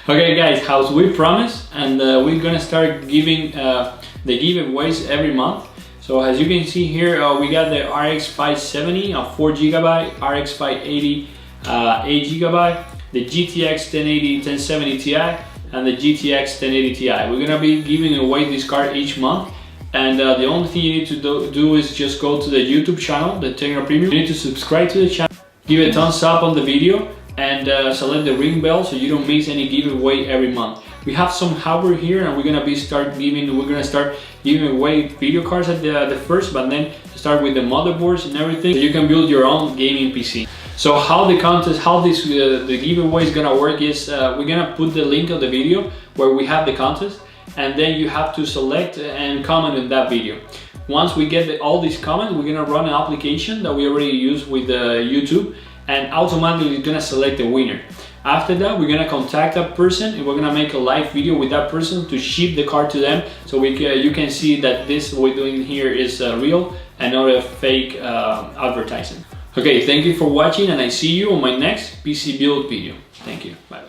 Okay guys, as we promised, and we're gonna start giving the giveaways every month. So as you can see here, we got the RX 570 of 4GB, RX 580 8GB, the GTX 1080 1070 Ti, and the GTX 1080 Ti. We're gonna be giving away this card each month, and the only thing you need to do is just go to the YouTube channel, the Techno Premium. You need to subscribe to the channel, give a thumbs up on the video, and select the ring bell so you don't miss any giveaway every month. We have some hardware here, and we're gonna start giving away video cards at the first, but then start with the motherboards and everything, so you can build your own gaming PC. So how the giveaway is gonna work is we're gonna put the link of the video where we have the contest, and then you have to select and comment in that video. Once we get all these comments, we're gonna run an application that we already use with YouTube, and automatically it's gonna select the winner. After that, we're gonna contact that person, and we're gonna make a live video with that person to ship the card to them, so you can see that this we're doing here is real and not a fake advertising. Okay, thank you for watching, and I see you on my next PC build video. Thank you. Bye.